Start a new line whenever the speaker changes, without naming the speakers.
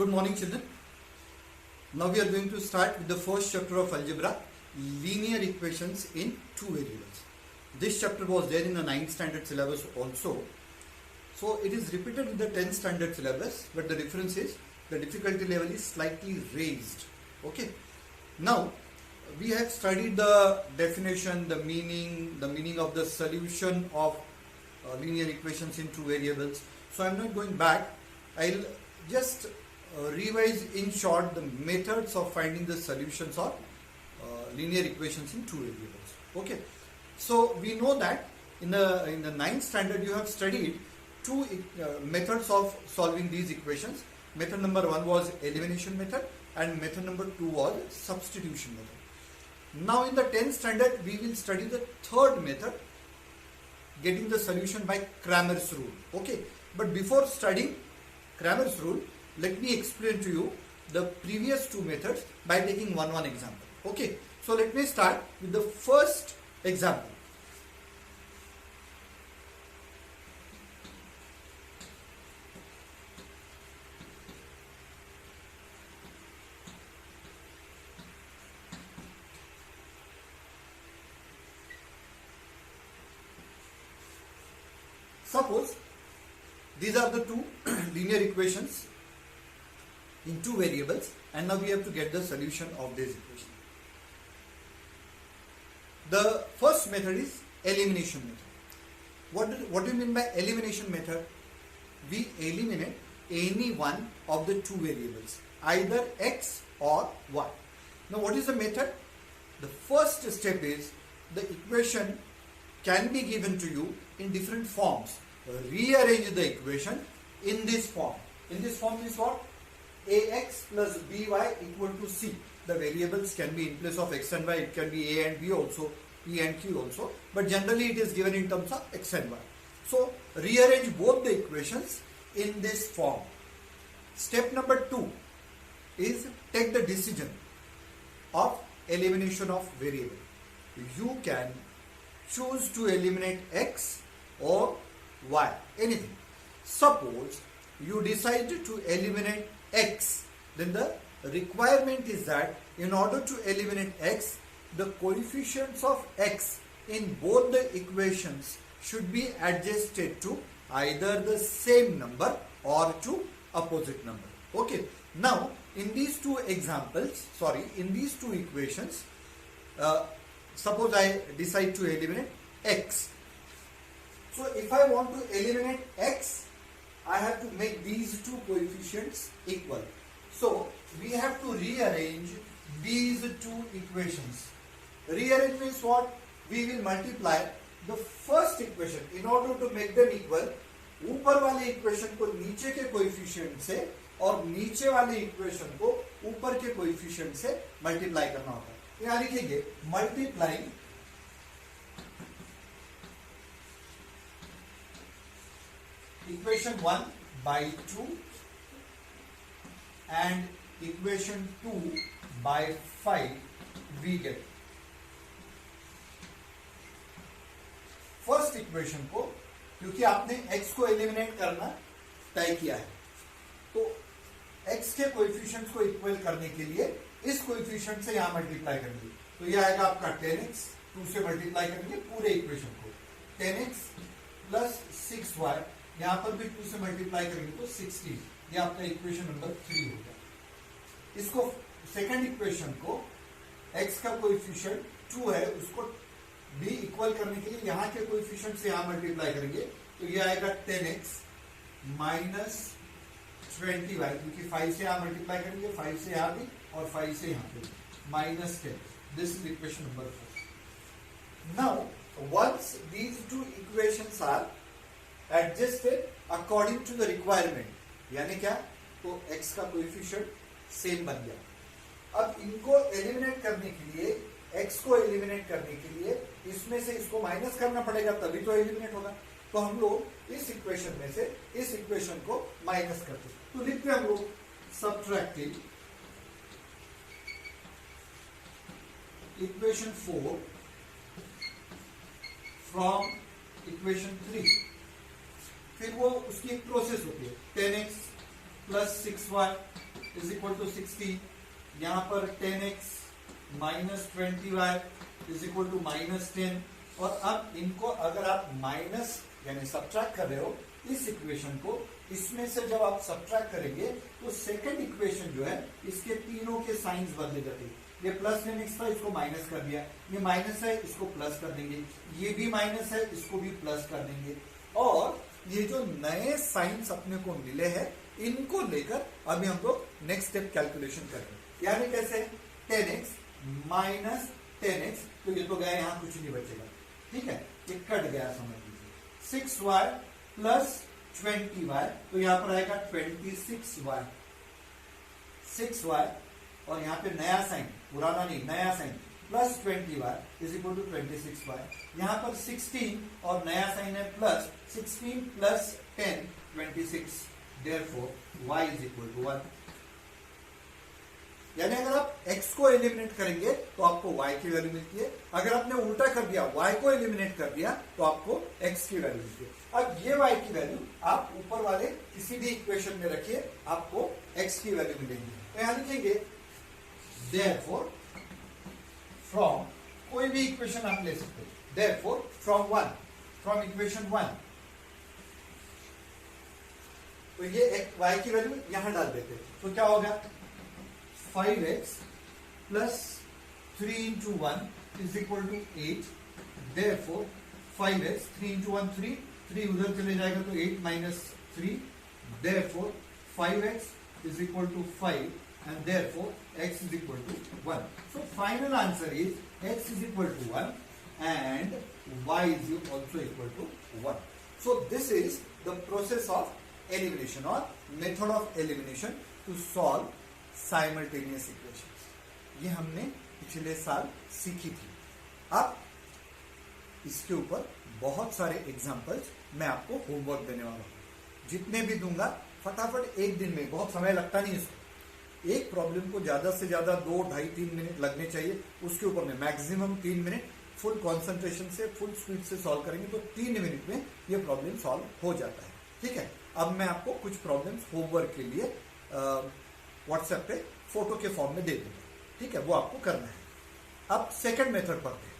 Good morning, children. Now we are going to start with the first chapter of algebra, linear equations in two variables. This chapter was there in the 9th standard syllabus also. So it is repeated in the 10th standard syllabus, but the difference is the difficulty level is slightly raised. Okay. Now we have studied the definition, the meaning of the solution of linear equations in two variables. So I am not going back. I'll just revise in short the methods of finding the solutions of linear equations in two variables. Okay. So we know that in the 9th standard you have studied two methods of solving these equations. Method number 1 was elimination method and method number 2 was substitution method. Now in the 10th standard we will study the third method, getting the solution by Cramer's rule. Okay. But before studying Cramer's rule, let me explain to you the previous two methods by taking one example. Okay. So let me start with the first example. Suppose these are the two linear equations in two variables, and now we have to get the solution of this equation. The first method is elimination method. What do you mean by elimination method? We eliminate any one of the two variables, either x or y. Now what is the method? The first step is the equation can be given to you in different forms. Rearrange the equation in this form. In this form is what? Ax plus by equal to c. The variables can be in place of x and y. It can be a and b also, p and q also. But generally it is given in terms of x and y. So rearrange both the equations in this form. Step number 2 is take the decision of elimination of variable. You can choose to eliminate x or y, anything. Suppose you decide to eliminate x, then the requirement is that in order to eliminate x, the coefficients of x in both the equations should be adjusted to either the same number or to opposite number. Okay. Now in these two equations, suppose I decide to eliminate x. So if I want to eliminate x, I have to make these two coefficients equal. So we have to rearrange these two equations. Rearrange means what? We will multiply the first equation in order to make them equal. ऊपर वाले equation को नीचे के coefficient से और नीचे वाले equation को ऊपर के कोएफिशिएंट से मल्टीप्लाई करना होता है. यहाँ लिखेंगे multiplying equation 1 by 2 and equation 2 by 5 we get. First equation को, क्योंकि आपने x को एलिमिनेट करना तय किया है, तो x के कोएफिशिएंट्स को इक्वल करने के लिए इस कोएफिशिएंट से यहां मल्टीप्लाई करेंगे. तो यह आएगा आपका 10x, 2 से मल्टीप्लाई करेंगे पूरे इक्वेशन को. 10x प्लस 6y, यहाँ पर भी 2 से मल्टीप्लाई करेंगे तो 16. ये आपका इक्वेशन नंबर 3 होगा. इसको सेकंड इक्वेशन को x का कोएफिशिएंट 2 है, उसको भी इक्वल करने के लिए यहाँ के कोएफिशिएंट से यहाँ मल्टीप्लाई करेंगे. तो ये आएगा 10x माइनस 20y, क्योंकि 5 से यहाँ मल्टीप्लाई करेंगे, 5 से यहाँ भी और 5 से यहाँ पे minus 10. This is equation number 4. Now once these two equations are adjusted according to the requirement, यानी क्या? तो x का कोएफिशिएंट सेम बन गया. अब इनको एलिमिनेट करने के लिए, x को एलिमिनेट करने के लिए इसमें से इसको माइनस करना पड़ेगा, तभी तो एलिमिनेट होगा. तो हम लोग इस इक्वेशन में से इस इक्वेशन को माइनस करते हैं. तो लिखते हैं हम लोग सब्ट्रैक्टिंग इक्वेशन 4 फ्रॉम इक्वेशन 3. फिर वो उसकी एक प्रोसेस होती है. 10x plus 6y is equal to 60, यहाँ पर 10x minus 20y is equal to minus 10। और अब इनको अगर आप माइनस यानी सब्ट्रैक्ट कर रहे हो इस इक्वेशन को, इसमें से जब आप सब्ट्रैक्ट करेंगे तो सेकंड इक्वेशन जो है इसके तीनों के साइंस बदले जाते हैं। ये प्लस लिमिक्स था, इसको माइनस कर दिया, ये माइनस है इसको प्लस कर देंगे, ये भी माइनस है इसको भी प्लस कर देंगे। और ये जो नए साइंस अपने को मिले हैं इनको लेकर अभी हम लोग नेक्स्ट स्टेप कैलकुलेशन करेंगे। यानी कैसे 10x माइनस 10x, तो ये तो गया, यहां कुछ नहीं बचेगा, ठीक है, ये कट गया समझ लीजिए। 6y प्लस 20y, तो यहां पर आएगा 26y, 6y और यहां पे नया साइन, पुराना नहीं नया sign, plus 20y is equal to 26y। यहां पर 16 और नया साइन है plus 16 plus 10 26, therefore y is equal to 1। यानी अगर आप x को एलिमिनेट करेंगे तो आपको y की वैल्यू मिलती है, अगर आपने उल्टा कर दिया y को एलिमिनेट कर दिया तो आपको x की वैल्यू मिलती है। अब ये y की वैल्यू आप ऊपर वाले किसी भी इक्वेशन में रखिए, आपको x की वैल्यू मिलेगी। तो यहां लिखेंगे therefore फ्रॉम, कोई भी इक्वेशन आप ले सकते हो, therefore फ्रॉम इक्वेशन 1, तो ये y की वैल्यू यहां डाल देते हैं, तो क्या होगा 5x plus 3 into 1 is equal to 8, therefore 5x 3 into 1 3, 3 उधर चले जाएगा तो 8 minus 3, therefore 5x is equal to 5 and therefore x is equal to 1. So final answer is x is equal to 1 and y is also equal to 1. So this is the process of elimination or method of elimination to solve simultaneous equations. ये हमने पिछले साल सीखी थी। अब इसके ऊपर बहुत सारे एग्जाम्पल्स मैं आपको होमवर्क देने वाला हूँ, जितने भी दूंगा फटाफट एक दिन में, बहुत समय लगता नहीं इसको, एक प्रॉब्लम को ज्यादा से ज्यादा 2, 2.5, 3 मिनट लगने चाहिए, उसके ऊपर में मैक्सिमम 3 मिनट फुल कंसंट्रेशन से फुल स्पीड से सॉल्व करेंगे तो 3 मिनट में ये प्रॉब्लम सॉल्व हो जाता है। ठीक है, अब मैं आपको कुछ प्रॉब्लम्स होमवर्क के लिए व्हाट्सएप पे फोटो के फॉर्म में दे दूंगा, ठीक है, वो आपको करना है। अब सेकंड मेथड पढ़ते हैं।